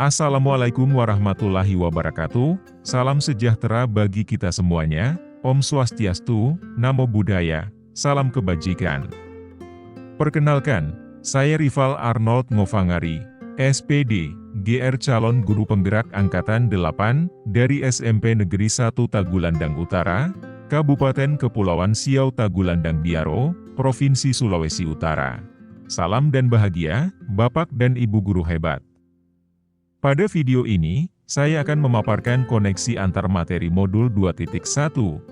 Assalamualaikum warahmatullahi wabarakatuh, salam sejahtera bagi kita semuanya, Om Swastiastu, Namo Buddhaya, salam kebajikan. Perkenalkan, saya Rival Arnold Ngofangari, SPD, GR calon guru penggerak Angkatan 8, dari SMP Negeri 1 Tagulandang Utara, Kabupaten Kepulauan Siau Tagulandang Biaro, Provinsi Sulawesi Utara. Salam dan bahagia, Bapak dan Ibu guru hebat. Pada video ini, saya akan memaparkan koneksi antar materi modul 2.1,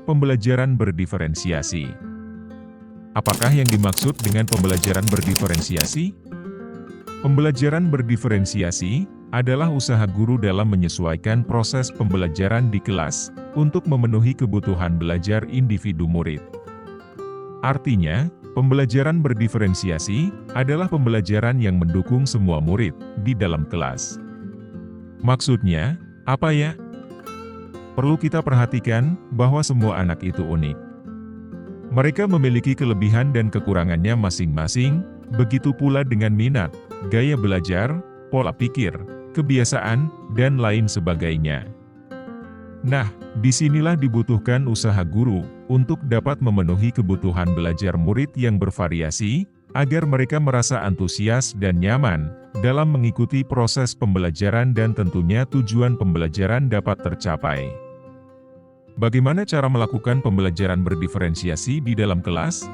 pembelajaran berdiferensiasi. Apakah yang dimaksud dengan pembelajaran berdiferensiasi? Pembelajaran berdiferensiasi adalah usaha guru dalam menyesuaikan proses pembelajaran di kelas untuk memenuhi kebutuhan belajar individu murid. Artinya, pembelajaran berdiferensiasi adalah pembelajaran yang mendukung semua murid di dalam kelas. Maksudnya, apa ya? Perlu kita perhatikan bahwa semua anak itu unik. Mereka memiliki kelebihan dan kekurangannya masing-masing, begitu pula dengan minat, gaya belajar, pola pikir, kebiasaan, dan lain sebagainya. Nah, disinilah dibutuhkan usaha guru untuk dapat memenuhi kebutuhan belajar murid yang bervariasi, agar mereka merasa antusias dan nyaman dalam mengikuti proses pembelajaran dan tentunya tujuan pembelajaran dapat tercapai. Bagaimana cara melakukan pembelajaran berdiferensiasi di dalam kelas?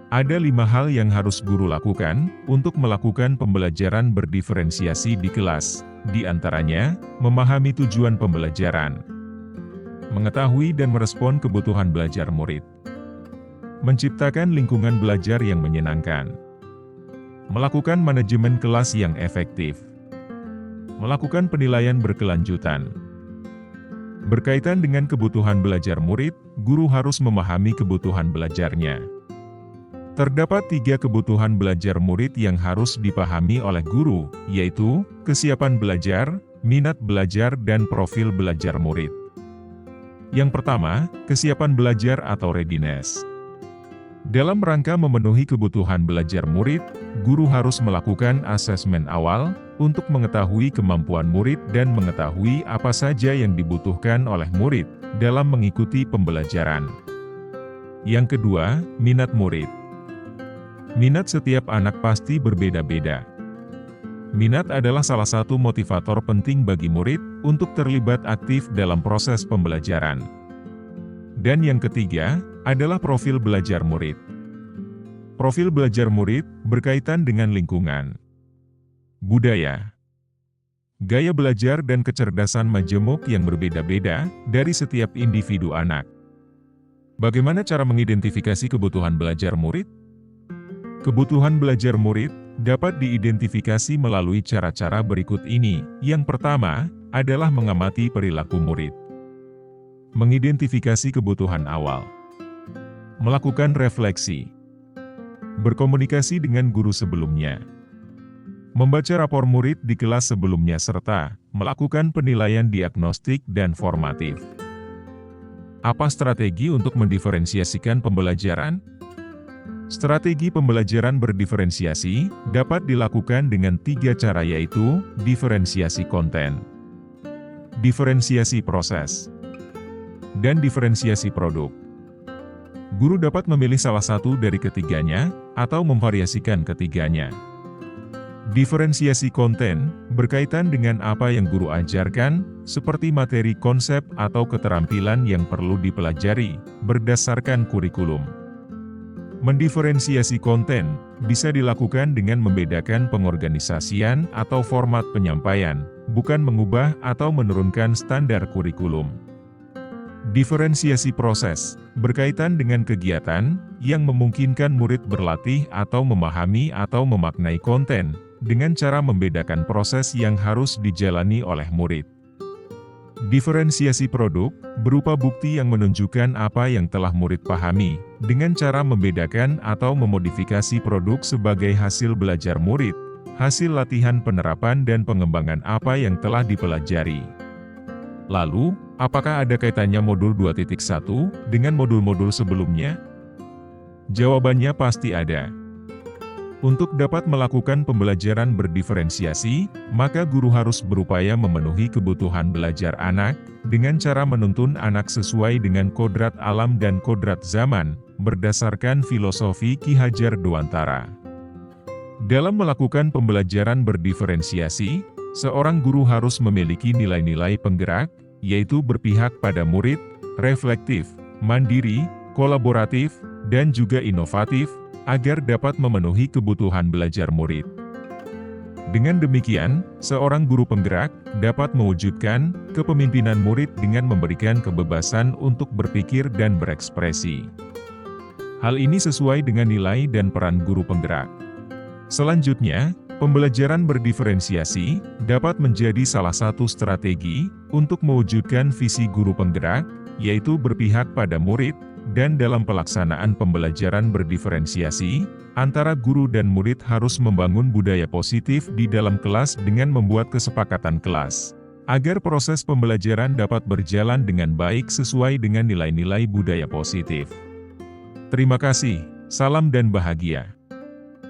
Ada 5 hal yang harus guru lakukan untuk melakukan pembelajaran berdiferensiasi di kelas. Di antaranya, memahami tujuan pembelajaran, mengetahui dan merespon kebutuhan belajar murid, menciptakan lingkungan belajar yang menyenangkan, melakukan manajemen kelas yang efektif, melakukan penilaian berkelanjutan. Berkaitan dengan kebutuhan belajar murid, guru harus memahami kebutuhan belajarnya. Terdapat 3 kebutuhan belajar murid yang harus dipahami oleh guru, yaitu kesiapan belajar, minat belajar, dan profil belajar murid. Yang pertama, kesiapan belajar atau readiness. Dalam rangka memenuhi kebutuhan belajar murid, guru harus melakukan asesmen awal untuk mengetahui kemampuan murid dan mengetahui apa saja yang dibutuhkan oleh murid dalam mengikuti pembelajaran. Yang kedua, minat murid. Minat setiap anak pasti berbeda-beda. Minat adalah salah satu motivator penting bagi murid untuk terlibat aktif dalam proses pembelajaran. Dan yang ketiga, adalah profil belajar murid. Profil belajar murid berkaitan dengan lingkungan, budaya, gaya belajar dan kecerdasan majemuk yang berbeda-beda dari setiap individu anak. Bagaimana cara mengidentifikasi kebutuhan belajar murid? Kebutuhan belajar murid dapat diidentifikasi melalui cara-cara berikut ini. Yang pertama, adalah mengamati perilaku murid. Mengidentifikasi kebutuhan awal. Melakukan refleksi. Berkomunikasi dengan guru sebelumnya. Membaca rapor murid di kelas sebelumnya serta melakukan penilaian diagnostik dan formatif. Apa strategi untuk mendiferensiasikan pembelajaran? Strategi pembelajaran berdiferensiasi dapat dilakukan dengan 3 cara, yaitu diferensiasi konten, diferensiasi proses, dan diferensiasi produk. Guru dapat memilih salah satu dari ketiganya, atau memvariasikan ketiganya. Diferensiasi konten berkaitan dengan apa yang guru ajarkan, seperti materi, konsep, atau keterampilan yang perlu dipelajari berdasarkan kurikulum. Mendiferensiasi konten bisa dilakukan dengan membedakan pengorganisasian atau format penyampaian, bukan mengubah atau menurunkan standar kurikulum. Diferensiasi proses berkaitan dengan kegiatan yang memungkinkan murid berlatih atau memahami atau memaknai konten dengan cara membedakan proses yang harus dijalani oleh murid. Diferensiasi produk berupa bukti yang menunjukkan apa yang telah murid pahami, dengan cara membedakan atau memodifikasi produk sebagai hasil belajar murid, hasil latihan penerapan dan pengembangan apa yang telah dipelajari. Lalu, apakah ada kaitannya modul 2.1 dengan modul-modul sebelumnya? Jawabannya pasti ada. Untuk dapat melakukan pembelajaran berdiferensiasi, maka guru harus berupaya memenuhi kebutuhan belajar anak, dengan cara menuntun anak sesuai dengan kodrat alam dan kodrat zaman, berdasarkan filosofi Ki Hajar Dewantara. Dalam melakukan pembelajaran berdiferensiasi, seorang guru harus memiliki nilai-nilai penggerak, yaitu berpihak pada murid, reflektif, mandiri, kolaboratif, dan juga inovatif, agar dapat memenuhi kebutuhan belajar murid. Dengan demikian, seorang guru penggerak dapat mewujudkan kepemimpinan murid dengan memberikan kebebasan untuk berpikir dan berekspresi. Hal ini sesuai dengan nilai dan peran guru penggerak. Selanjutnya, pembelajaran berdiferensiasi dapat menjadi salah satu strategi untuk mewujudkan visi guru penggerak, yaitu berpihak pada murid, dan dalam pelaksanaan pembelajaran berdiferensiasi, antara guru dan murid harus membangun budaya positif di dalam kelas dengan membuat kesepakatan kelas, agar proses pembelajaran dapat berjalan dengan baik sesuai dengan nilai-nilai budaya positif. Terima kasih, salam dan bahagia.